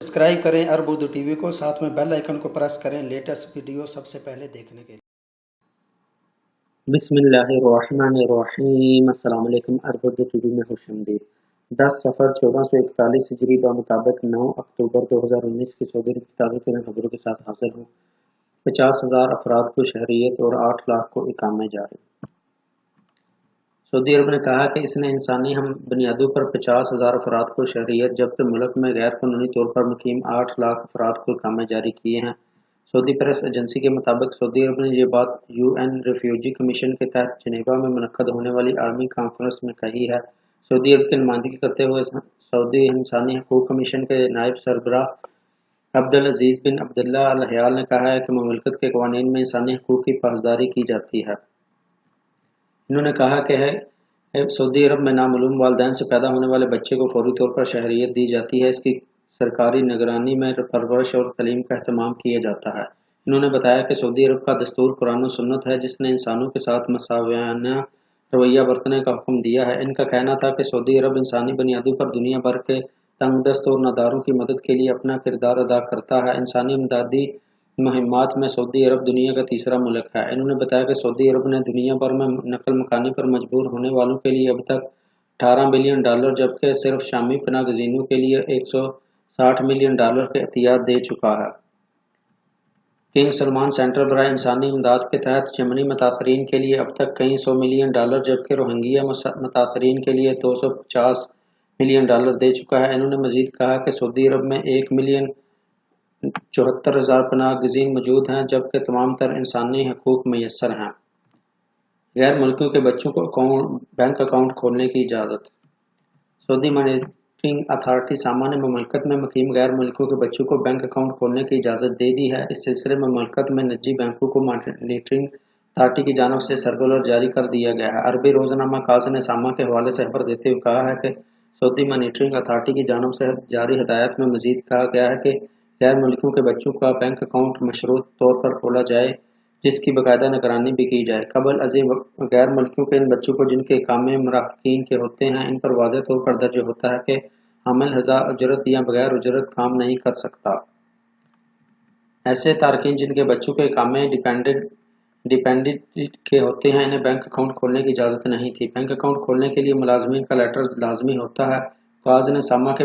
Subscribe करें अरब Urdu TV को, साथ में बेल आइकन को प्रेस करें लेटेस्ट वीडियो सबसे पहले देखने के लिए। बिस्मिल्लाहिर्रहमानिर्रहीम। अस्सलाम वालेकुम। अरब उर्दू टीवी में खुशामदीद। 10 सफ़र 1441 हिजरी के मुताबिक 9 अक्टूबर 2019 की सऊदी अरब की ताज़ा तरीन खबरों के साथ हाजिर हूँ। 50,000 अफराद को शहरियत और 8 लाख को इकामे जारी। सऊदी अरब ने कहा कि इसने इंसानी हम बुनियादों पर 50,000 अफराद को शहरियत जबकि मुल्क में गैर कानूनी तौर पर मुकीम 8 लाख अफराद को इकामे जारी किए हैं। सऊदी प्रेस एजेंसी के मुताबिक सऊदी अरब ने यह बात UN रिफ्यूजी कमीशन के तहत जिनेवा में मुनक्कद होने वाली आर्मी कॉन्फ्रेंस में कही है। सऊदी अरब की नुमाइंदगी करते हुए सऊदी इंसानी हकूक कमीशन के नायब सरबराह अब्दुल अजीज बिन अब्दुल्ला अल हयाल ने कहा है कि मुमलिकत के कवानीन में इंसानी हकूक की पासदारी की जाती है। इन्होंने कहा कि सऊदी अरब में नामालूम वालिदैन से पैदा होने वाले बच्चे को फौरी तौर पर शहरियत दी जाती है। इसकी सरकारी निगरानी में परवरिश और तालीम का अहतमाम किया जाता है। इन्होंने बताया कि सऊदी अरब का दस्तूर कुरान और सुन्नत है जिसने इंसानों के साथ मसावियाना रवैया बरतने का हुक्म दिया है। इनका कहना था कि सऊदी अरब इंसानी बुनियादों पर दुनिया भर के तंगदस्त और नादारों की मदद के लिए अपना किरदार अदा करता है। इंसानी इमदादी मुहिम्मात में सऊदी अरब दुनिया का तीसरा मुल्क है। इन्होंने बताया कि सऊदी अरब ने दुनिया भर में नकल मकानी पर मजबूर होने वालों के लिए अब तक $18 बिलियन जबकि सिर्फ शामी पनाह गज़ीनों के लिए $160 मिलियन के एहतियात दे चुका है। किंग सलमान सेंटर बराए इंसानी इमदाद के तहत यमनी मुतासरीन के लिए अब तक कई $100 मिलियन जबकि रोहिंग्या मुतासरीन के लिए $250 मिलियन दे चुका है। इन्होंने मजीद कहा कि सऊदी अरब में 1,74,000 पनाह गज़ीन मौजूद हैं जबकि तमाम तर इंसानी हकूक मैसर हैं। गैर मुल्कियों के बच्चों को बैंक अकाउंट खोलने की इजाज़त। सऊदी मॉनिटरिंग अथॉरिटी सामा ने मुमलिकत में मुकीम गैर मुल्कियों के बच्चों को बैंक अकाउंट खोलने की इजाज़त दे दी है। इस सिलसिले में मुमलिकत में निजी बैंकों को मॉनिटरिंग अथॉरिटी की जानिब से सर्कुलर जारी कर दिया गया है। अरबी रोज़नामा काज़ ने सामा के हवाले से खबर देते हुए कहा है कि सऊदी मॉनिटरिंग अथॉरिटी की जानिब से जारी हिदायत में मजीद कहा गया है कि गैर मुल्कियों के बच्चों का बैंक अकाउंट मशरूत तौर पर खोला जाए जिसकी बाकायदा निगरानी भी की जाए। कबल अज़ीम गैर मुल्कियों के इन बच्चों को जिनके इकामे मुराफ़िकीन के होते हैं इन पर वाज़ेह तौर पर दर्ज होता है कि हामिल हज़ा उजरत या बगैर उजरत काम नहीं कर सकता। ऐसे तारकीन जिनके बच्चों के इकामे डिपेंडेंट के होते हैं इन्हें बैंक अकाउंट खोलने की इजाज़त नहीं थी। बैंक अकाउंट खोलने के लिए मुलाजमीन का लेटर लाजमी होता है। काज़ ने सामा के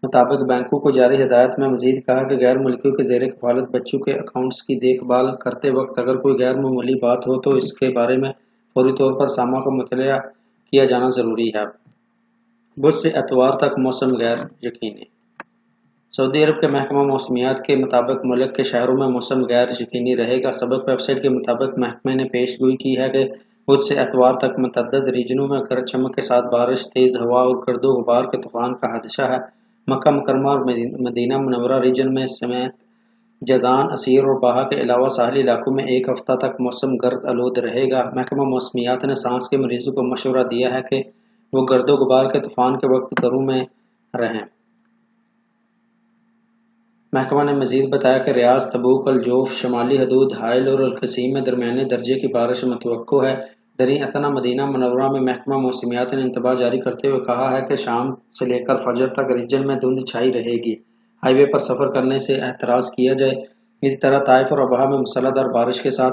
मुताबिक बैंकों को जारी हिदायत में मजीद कहा कि गैर मुल्कियों के ज़ेर कफ़ालत बच्चों के अकाउंट्स की देखभाल करते वक्त अगर कोई गैर मामूली बात हो तो इसके बारे में फौरी तौर पर सामा को मुतलिया किया जाना ज़रूरी है। बुध से एतवार तक मौसम गैर यकीनी। सऊदी अरब के महकमा मौसमियात के मुताबिक मुल्क के शहरों में मौसम गैर यकीनी रहेगा। सबक वेबसाइट के मुताबिक महकमे ने पेशगोई की है कि बुध से एतवार तक मुतअद्दिद रीजनों में गरज चमक के साथ बारिश, तेज़ हवा और गर्दो गुबार के तूफान का खदशा है। मक्का मुकर्रमा और मदीना मुनव्वरा रीजन में समेत जज़ान, असीर और बाहा के अलावा साहली इलाकों में एक हफ्ता तक मौसम गर्द आलूद रहेगा। महकमा मौसमियात ने सांस के मरीजों को मशवरा दिया है कि वो गर्दो गुबार के तूफान के वक्त घरों में रहें। महकमा ने मजीद बताया कि रियाज, तबूक, अल-जोफ, शमाली हदूद, हाइल और अल-कसीम में दरमियाने दर्जे की बारिश मुतवक्को है। दरीं अथना मदीना मुनव्वरा में महकमा मौसमियात ने इंतबाह जारी करते हुए कहा है कि शाम से लेकर फजर तक रीजन में धुंध छाई रहेगी। हाईवे पर सफ़र करने से एहतराज किया जाए। इस तरह ताइफ और अबहा में मूसलाधार बारिश के साथ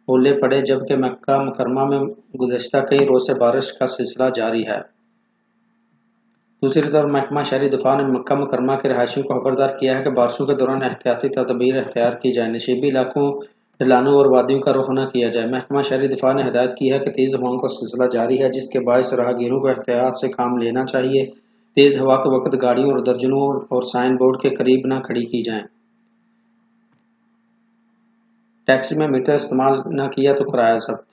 ओले पड़े जबकि मक्का मुकर्रमा में गुज़श्ता कई रोज़ से बारिश का सिलसिला जारी है। दूसरी तरफ महकमा शहरी दिफा ने मक्का मुकर्रमा के रहायशियों को खबरदार किया है कि बारिशों के दौरान एहतियाती तदबीर अख्तियार की जाए, नशीबी इलाकों, ढलानों और वादियों का रुख न किया जाए। महकमा शहरी दिफा ने हिदायत की है कि तेज़ हवाओं का सिलसिला जारी है जिसके बायस राहगीरों को एहतियात से काम लेना चाहिए। तेज़ हवा के वक्त गाड़ियों और दर्जनों और साइन बोर्ड के करीब न खड़ी की जाएं। टैक्सी में मीटर इस्तेमाल न किया तो किराया जब्त।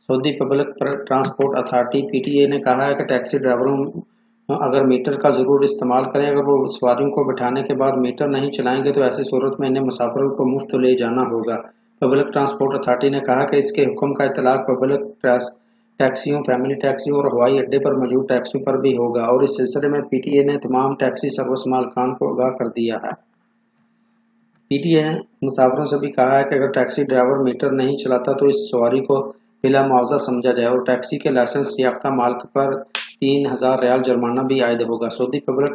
Saudi public transport authority PTA ने कहा है कि टैक्सी ड्राइवरों अगर मीटर का ज़रूर इस्तेमाल करें, अगर वो सवारियों को बिठाने के बाद मीटर नहीं चलाएंगे तो ऐसी सूरत में इन्हें मुसाफिरों को मुफ्त ले जाना होगा। पब्लिक ट्रांसपोर्ट अथॉरिटी ने कहा कि इसके हुक्म का इतलाक पब्लिक टैक्सियों, फैमिली टैक्सियों और हवाई अड्डे पर मौजूद टैक्सियों पर भी होगा और इस सिलसिले में PTA ने तमाम टैक्सी सर्विस मालिकान को आगाह कर दिया है। PTA ने मुसाफिरों से भी कहा है कि अगर टैक्सी ड्राइवर मीटर नहीं चलाता तो इस सवारी को बिला मुआवजा समझा जाए और टैक्सी के लाइसेंस याफ्ता मालिक पर $3,000 जुर्माना भी आयद होगा। सऊदी पब्लिक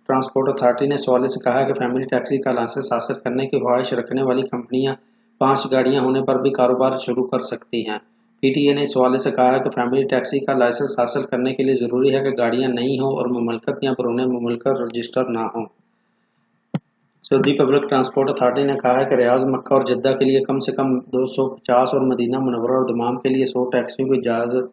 ट्रांसपोर्ट अथॉरिटी ने इस हवाले से कहा है कि फैमिली टैक्सी का लाइसेंस हासिल करने की ख्वाहिश रखने वाली कंपनियां 5 गाड़ियां होने पर भी कारोबार शुरू कर सकती हैं। पीटीए ने इस हवाले से कहा है कि फैमिली टैक्सी का लाइसेंस हासिल करने के लिए ज़रूरी है कि गाड़ियां नई हों और मुमलकत या बरूने मुमलकत रजिस्टर ना हों। सऊदी पब्लिक ट्रांसपोर्ट अथॉरिटी ने कहा है कि रियाज, मक्का और जद्दा के लिए कम से कम 250 और मदीना मुनव्वरा और दमाम के लिए 100 टैक्सियों की इजाज़त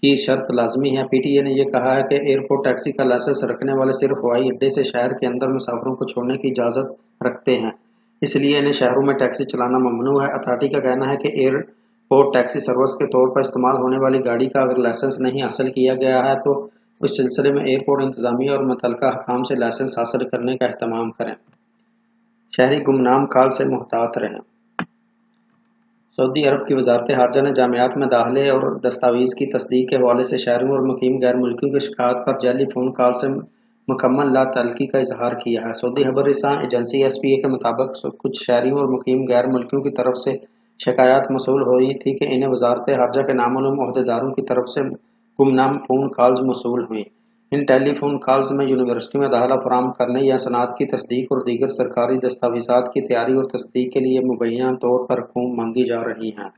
की शर्त लाजमी है। पीटीए ने यह कहा है कि एयरपोर्ट टैक्सी का लाइसेंस रखने वाले सिर्फ हवाई अड्डे से शहर के अंदर मुसाफिरों को छोड़ने की इजाज़त रखते हैं, इसलिए इन्हें शहरों में टैक्सी चलाना ममनू है। अथॉरिटी का कहना है कि एयरपोर्ट टैक्सी सर्विस के तौर पर इस्तेमाल होने वाली गाड़ी का अगर लाइसेंस नहीं हासिल किया गया है तो इस सिलसिले में एयरपोर्ट इंतजामिया और मुतल्लिका हकाम से लाइसेंस हासिल करने का एहतमाम करें। शहरी गुमनाम काल से मुहतात रहें। सऊदी अरब की वजारत खारजा ने जामियात में दाखिले और दस्तावेज़ की तस्दीक के हवाले से शहरियों और मुकीम गैर मुल्कियों की शिकायत पर जाली फ़ोन कॉल से मुकम्मल लातअल्लुकी का इजहार किया है। सऊदी खबररसां एजेंसी एसपीए के मुताबिक कुछ शहरियों और मुकीम गैर मुल्कियों की तरफ से शिकायत मौसूल हुई थी कि इन्हें वजारत खारजा के नामालूम ओहदेदारों की तरफ से गुमनाम फ़ोन कॉल्स मौसूल हुई। इन टेलीफोन कॉल्स में यूनिवर्सिटी में दाखिला फराहम करने या सनद की तस्दीक और दीगर सरकारी दस्तावेज़ात की तैयारी और तस्दीक के लिए मुबैना तौर पर रकूम मांगी जा रही हैं।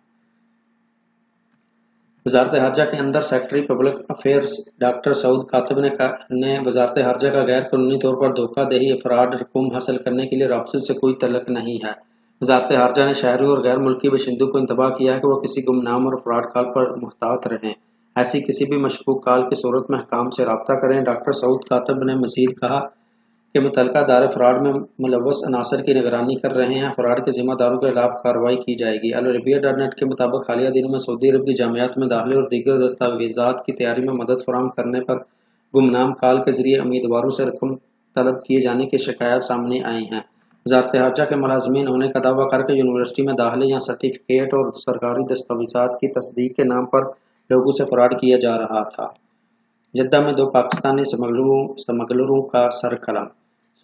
वजारत खारजा के अंदर secretary public affairs doctor Saud Katib ने वजारत खारजा का गैर कानूनी तौर पर धोखा दही अफराद रकूम हासिल करने के लिए राबते से कोई तल्लुक नहीं है। वजारत खारजा ने शहरियों और गैर मुल्की बशिंदों को इंतबाह किया है कि वह किसी गुमनाम और फ्रॉड कॉल पर मुहतात रहें। ऐसी किसी भी मशकूक कॉल की सूरत में हकाम से रब्ता करें। डॉक्टर सऊद कातिब ने मज़ीद कहा कि मुतल्लिका अदारे फ्रॉड में मुलव्वस अनासर की निगरानी कर रहे हैं। फ्रॉड के ज़िम्मेदारों के खिलाफ कार्रवाई की जाएगी। अल अरबिया.नेट के मुताबिक हालिया दिनों में सऊदी अरब की जामियात में दाखिले और दीगर दस्तावेज़ात की तैयारी में मदद फराहम करने पर गुमनाम कॉल के जरिए उम्मीदवारों से रकम तलब किए जाने की शिकायत सामने आई हैं। वजारत खारजा के मुलाजमीन होने का दावा करके यूनिवर्सिटी में दाखिले या सर्टिफिकेट और सरकारी दस्तावेज़ात की तस्दीक के नाम पर लोगों से फ्रॉड किया जा रहा था। जद्दा में 2 पाकिस्तानी स्मगलरों का सर कलम।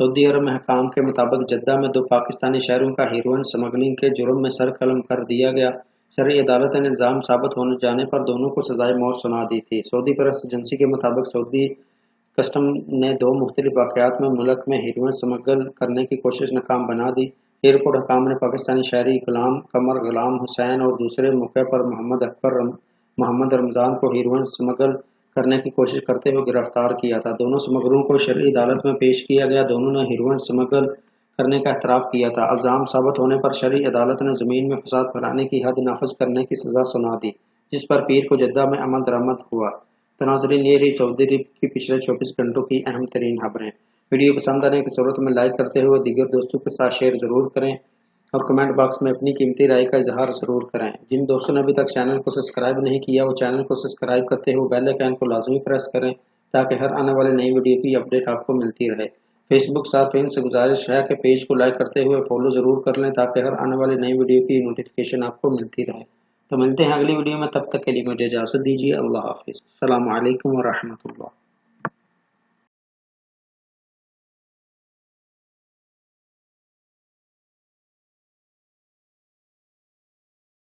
सऊदी अरब में हकाम के मुताबिक जद्दा में 2 पाकिस्तानी शहरों का हेरोइन स्मगलिंग के जुर्म में सर कलम कर दिया गया। शरई अदालत ने इल्ज़ाम साबित होने जाने पर दोनों को सजाए मौत सुना दी थी। सऊदी प्रेस एजेंसी के मुताबिक सऊदी कस्टम ने 2 मुख्तलिफ वाक़यात में मुल्क में हेरोइन स्मगल करने की कोशिश नाकाम बना दी। एयरपोर्ट हकाम ने पाकिस्तानी शहरी गुलाम कमर, गुलाम हुसैन और दूसरे मौके पर मोहम्मद रमज़ान को हेरोइन स्मगल करने की कोशिश करते हुए गिरफ्तार किया था। दोनों स्मगलरों को शरई अदालत में पेश किया गया। दोनों ने हेरोइन स्मगल करने का एतराफ़ किया था। इल्ज़ाम साबित होने पर शरई अदालत ने ज़मीन में फसाद फैलाने की हद नाफिज करने की सज़ा सुना दी, जिस पर पीर को जद्दा में अमल दरामद हुआ। तो नाज़रीन, ये रही सऊदी अरब की पिछले 24 घंटों की अहम तरीन खबरें। वीडियो पसंद आने की सूरत में लाइक करते हुए दीगर दोस्तों के साथ शेयर ज़रूर करें और कमेंट बॉक्स में अपनी कीमती राय का इजहार ज़रूर करें। जिन दोस्तों ने अभी तक चैनल को सब्सक्राइब नहीं किया वो चैनल को सब्सक्राइब करते हुए बेल आइकन को लाजमी प्रेस करें ताकि हर आने वाले नई वीडियो की अपडेट आपको मिलती रहे। फेसबुक सार्फिन से गुजारिश है कि पेज को लाइक करते हुए फॉलो ज़रूर कर लें ताकि हर आने वाली नई वीडियो की नोटिफिकेशन आपको मिलती रहे। तो मिलते हैं अगली वीडियो में, तब तक के लिए मुझे इजाज़त दीजिए। अल्लाह हाफिज़। अस्सलामु अलैकुम व रहमतुल्लाह।